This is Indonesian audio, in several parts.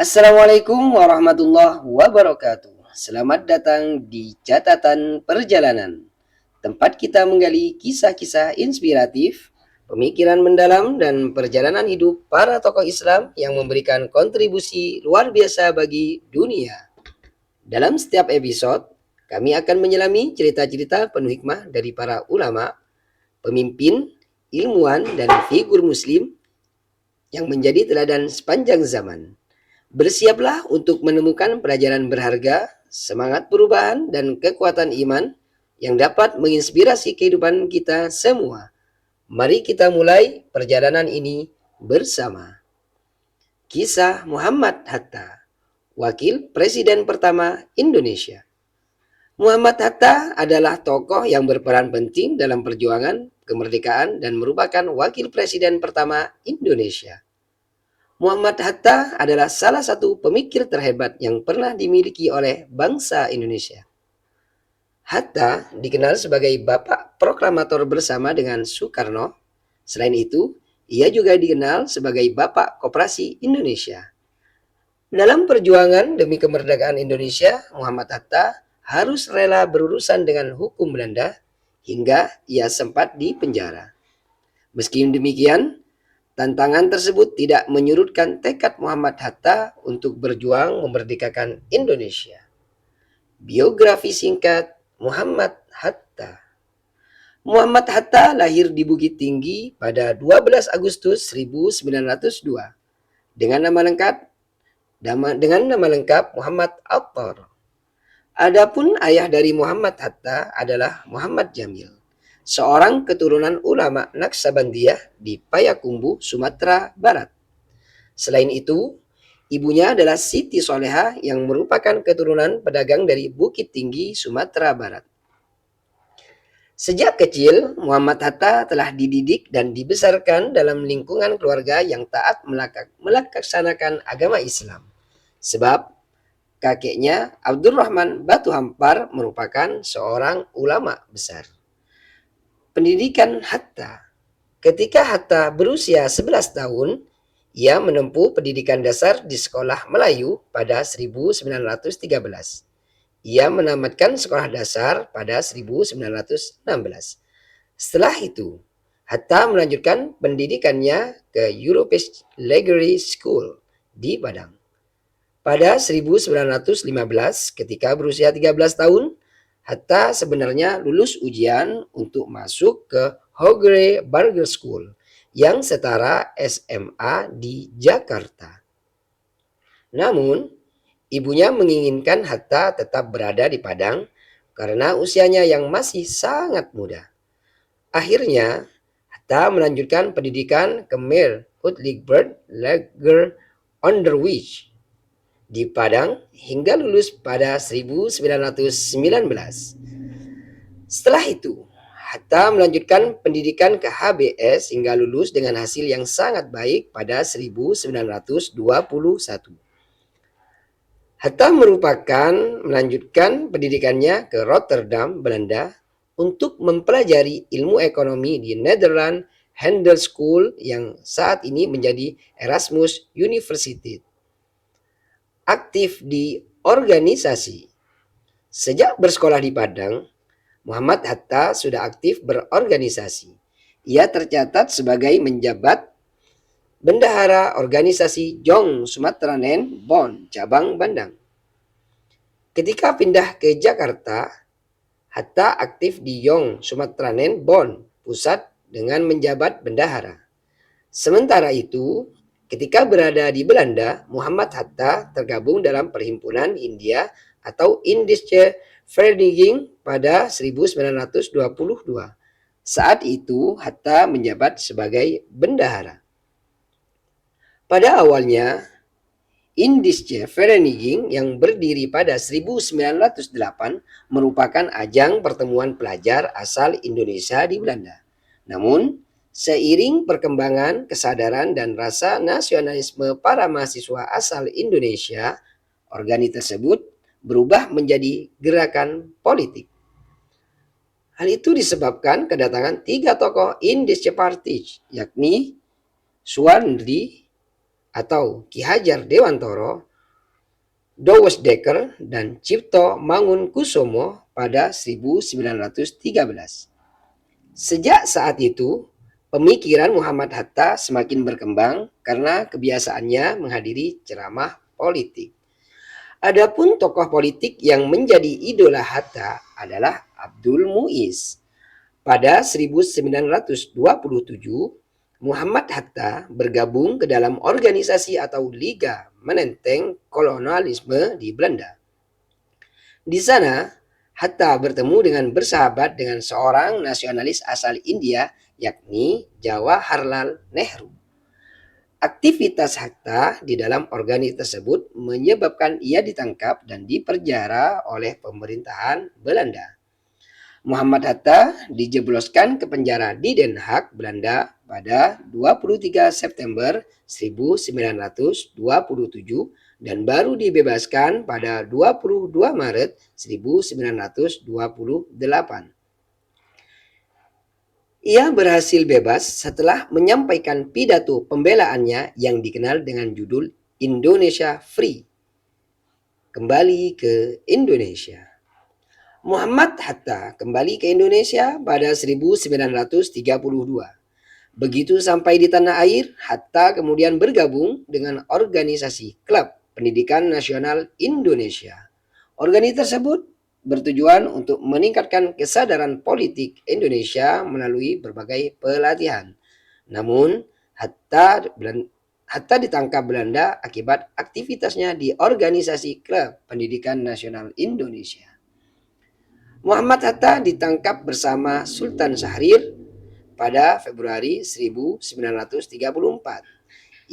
Assalamualaikum warahmatullahi wabarakatuh. Selamat datang di Catatan Perjalanan, tempat kita menggali kisah-kisah inspiratif, pemikiran mendalam, dan perjalanan hidup para tokoh Islam yang memberikan kontribusi luar biasa bagi dunia. Dalam setiap episode, kami akan menyelami cerita-cerita penuh hikmah dari para ulama, pemimpin, ilmuwan, dan figur muslim yang menjadi teladan sepanjang zaman. Bersiaplah untuk menemukan pelajaran berharga, semangat perubahan, dan kekuatan iman yang dapat menginspirasi kehidupan kita semua. Mari kita mulai perjalanan ini bersama. Kisah Muhammad Hatta, Wakil Presiden pertama Indonesia. Muhammad Hatta adalah tokoh yang berperan penting dalam perjuangan kemerdekaan dan merupakan Wakil Presiden pertama Indonesia. Muhammad Hatta adalah salah satu pemikir terhebat yang pernah dimiliki oleh bangsa Indonesia. Hatta dikenal sebagai Bapak Proklamator bersama dengan Soekarno. Selain itu, ia juga dikenal sebagai Bapak Koperasi Indonesia. Dalam perjuangan demi kemerdekaan Indonesia, Muhammad Hatta harus rela berurusan dengan hukum Belanda hingga ia sempat dipenjara. Meski demikian, tantangan tersebut tidak menyurutkan tekad Muhammad Hatta untuk berjuang memerdekakan Indonesia. Biografi singkat Muhammad Hatta. Muhammad Hatta lahir di Bukit Tinggi pada 12 Agustus 1902 dengan nama lengkap Muhammad Attar. Adapun ayah dari Muhammad Hatta adalah Muhammad Jamil, seorang keturunan ulama Naksabandiyah di Payakumbuh, Sumatera Barat. Selain itu, ibunya adalah Siti Soleha yang merupakan keturunan pedagang dari Bukit Tinggi, Sumatera Barat. Sejak kecil, Muhammad Hatta telah dididik dan dibesarkan dalam lingkungan keluarga yang taat melaksanakan agama Islam. Sebab kakeknya Abdurrahman Batu Hampar merupakan seorang ulama besar. Pendidikan Hatta. Ketika Hatta berusia 11 tahun, ia menempuh pendidikan dasar di Sekolah Melayu pada 1913. Ia menamatkan sekolah dasar pada 1916. Setelah itu, Hatta melanjutkan pendidikannya ke European Library School di Padang. Pada 1915, ketika berusia 13 tahun, Hatta sebenarnya lulus ujian untuk masuk ke Hogere Burger School yang setara SMA di Jakarta. Namun, ibunya menginginkan Hatta tetap berada di Padang karena usianya yang masih sangat muda. Akhirnya, Hatta melanjutkan pendidikan ke Meer Utligbert Lager Onderwijs di Padang hingga lulus pada 1919. Setelah itu, Hatta melanjutkan pendidikan ke HBS hingga lulus dengan hasil yang sangat baik pada 1921. Hatta melanjutkan pendidikannya ke Rotterdam, Belanda untuk mempelajari ilmu ekonomi di Netherlands Handel School yang saat ini menjadi Erasmus University. Aktif di organisasi. Sejak bersekolah di Padang, Muhammad Hatta sudah aktif berorganisasi. Ia tercatat sebagai menjabat Bendahara Organisasi Jong Sumatranen Bon Cabang Bandang. Ketika pindah ke Jakarta, Hatta aktif di Yong Sumatranen Bon Pusat dengan menjabat bendahara. Sementara itu, ketika berada di Belanda, Muhammad Hatta tergabung dalam Perhimpunan India atau Indische Vereniging pada 1922. Saat itu, Hatta menjabat sebagai bendahara. Pada awalnya, Indische Vereniging yang berdiri pada 1908 merupakan ajang pertemuan pelajar asal Indonesia di Belanda. Namun, seiring perkembangan kesadaran dan rasa nasionalisme para mahasiswa asal Indonesia, organisasi tersebut berubah menjadi gerakan politik. Hal itu disebabkan kedatangan 3 tokoh Indische Party, yakni Suwardi atau Ki Hajar Dewantoro, Douwes-Dekker, dan Cipto Mangunkusumo pada 1913. Sejak saat itu, pemikiran Muhammad Hatta semakin berkembang karena kebiasaannya menghadiri ceramah politik. Adapun tokoh politik yang menjadi idola Hatta adalah Abdul Muiz. Pada 1927, Muhammad Hatta bergabung ke dalam organisasi atau Liga Menenteng Kolonialisme di Belanda. Di sana, Hatta bertemu dengan bersahabat dengan seorang nasionalis asal India, yakni Jawaharlal Nehru. Aktivitas Hatta di dalam organisasi tersebut menyebabkan ia ditangkap dan dipenjara oleh pemerintahan Belanda. Muhammad Hatta dijebloskan ke penjara di Den Haag, Belanda pada 23 September 1927 dan baru dibebaskan pada 22 Maret 1928. Ia berhasil bebas setelah menyampaikan pidato pembelaannya yang dikenal dengan judul Indonesia Free. Kembali ke Indonesia. Muhammad Hatta kembali ke Indonesia pada 1932. Begitu sampai di tanah air, Hatta kemudian bergabung dengan organisasi Klub Pendidikan Nasional Indonesia. Organisasi tersebut bertujuan untuk meningkatkan kesadaran politik Indonesia melalui berbagai pelatihan. Namun, Hatta ditangkap Belanda akibat aktivitasnya di organisasi Klub Pendidikan Nasional Indonesia. Muhammad Hatta ditangkap bersama Sultan Syahrir pada Februari 1934.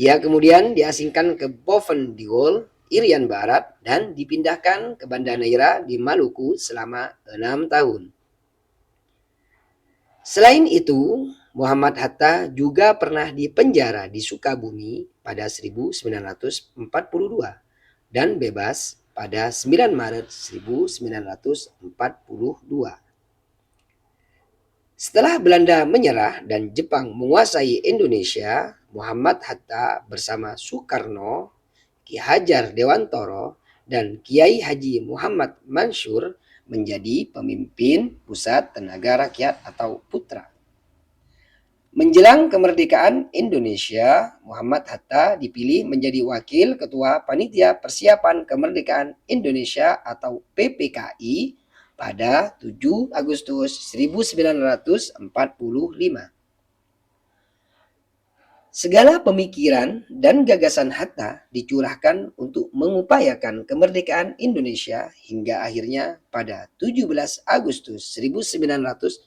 Ia kemudian diasingkan ke Bovendigul, Irian Barat, dan dipindahkan ke Banda Neira di Maluku selama 6 tahun. Selain itu, Muhammad Hatta juga pernah dipenjara di Sukabumi pada 1942 dan bebas pada 9 Maret 1942. Setelah Belanda menyerah dan Jepang menguasai Indonesia, Muhammad Hatta bersama Soekarno, Ki Hajar Dewantoro, dan Kiai Haji Muhammad Mansur menjadi pemimpin Pusat Tenaga Rakyat atau Putra. Menjelang kemerdekaan Indonesia, Muhammad Hatta dipilih menjadi Wakil Ketua Panitia Persiapan Kemerdekaan Indonesia atau PPKI pada 7 Agustus 1945. Segala pemikiran dan gagasan Hatta dicurahkan untuk mengupayakan kemerdekaan Indonesia hingga akhirnya pada 17 Agustus 1945,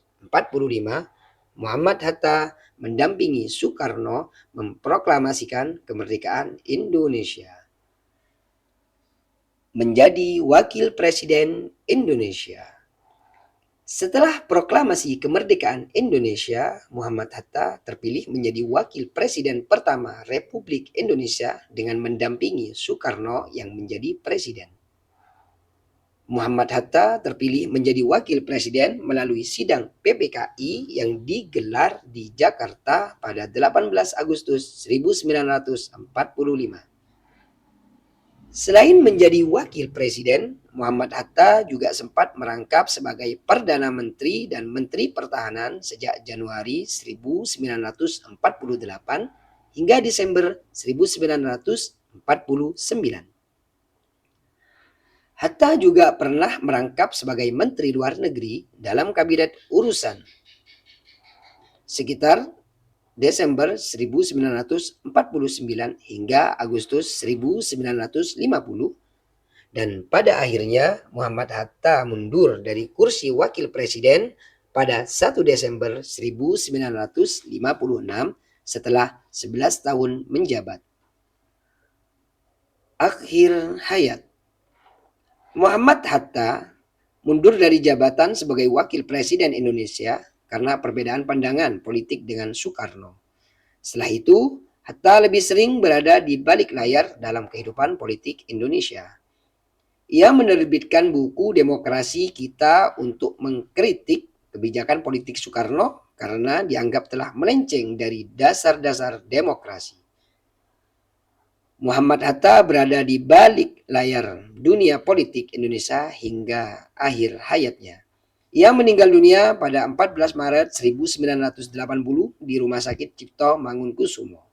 Muhammad Hatta mendampingi Soekarno memproklamasikan kemerdekaan Indonesia. Menjadi Wakil Presiden Indonesia. Setelah proklamasi kemerdekaan Indonesia, Muhammad Hatta terpilih menjadi Wakil Presiden pertama Republik Indonesia dengan mendampingi Soekarno yang menjadi Presiden. Muhammad Hatta terpilih menjadi Wakil Presiden melalui sidang PPKI yang digelar di Jakarta pada 18 Agustus 1945. Selain menjadi Wakil Presiden, Muhammad Hatta juga sempat merangkap sebagai Perdana Menteri dan Menteri Pertahanan sejak Januari 1948 hingga Desember 1949. Hatta juga pernah merangkap sebagai Menteri Luar Negeri dalam Kabinet Urusan sekitar Desember 1949 hingga Agustus 1950, dan pada akhirnya Muhammad Hatta mundur dari kursi Wakil Presiden pada 1 Desember 1956 setelah 11 tahun menjabat. Akhir hayat. Muhammad Hatta mundur dari jabatan sebagai Wakil Presiden Indonesia karena perbedaan pandangan politik dengan Soekarno. Setelah itu, Hatta lebih sering berada di balik layar dalam kehidupan politik Indonesia. Ia menerbitkan buku Demokrasi Kita untuk mengkritik kebijakan politik Soekarno karena dianggap telah melenceng dari dasar-dasar demokrasi. Muhammad Hatta berada di balik layar dunia politik Indonesia hingga akhir hayatnya. Ia meninggal dunia pada 14 Maret 1980 di Rumah Sakit Cipto Mangunkusumo.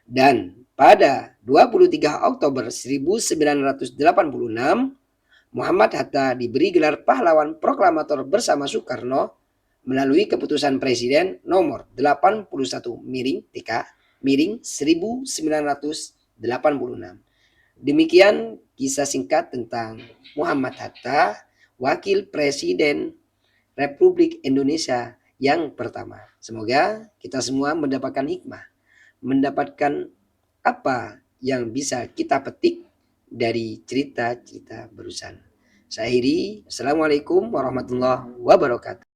Dan pada 23 Oktober 1986, Muhammad Hatta diberi gelar pahlawan proklamator bersama Soekarno melalui keputusan Presiden nomor 81 miring TK miring 1986. Demikian kisah singkat tentang Muhammad Hatta, Wakil Presiden Republik Indonesia yang pertama. Semoga kita semua mendapatkan hikmah, mendapatkan apa yang bisa kita petik dari cerita-cerita barusan. Saya akhiri. Assalamualaikum warahmatullahi wabarakatuh.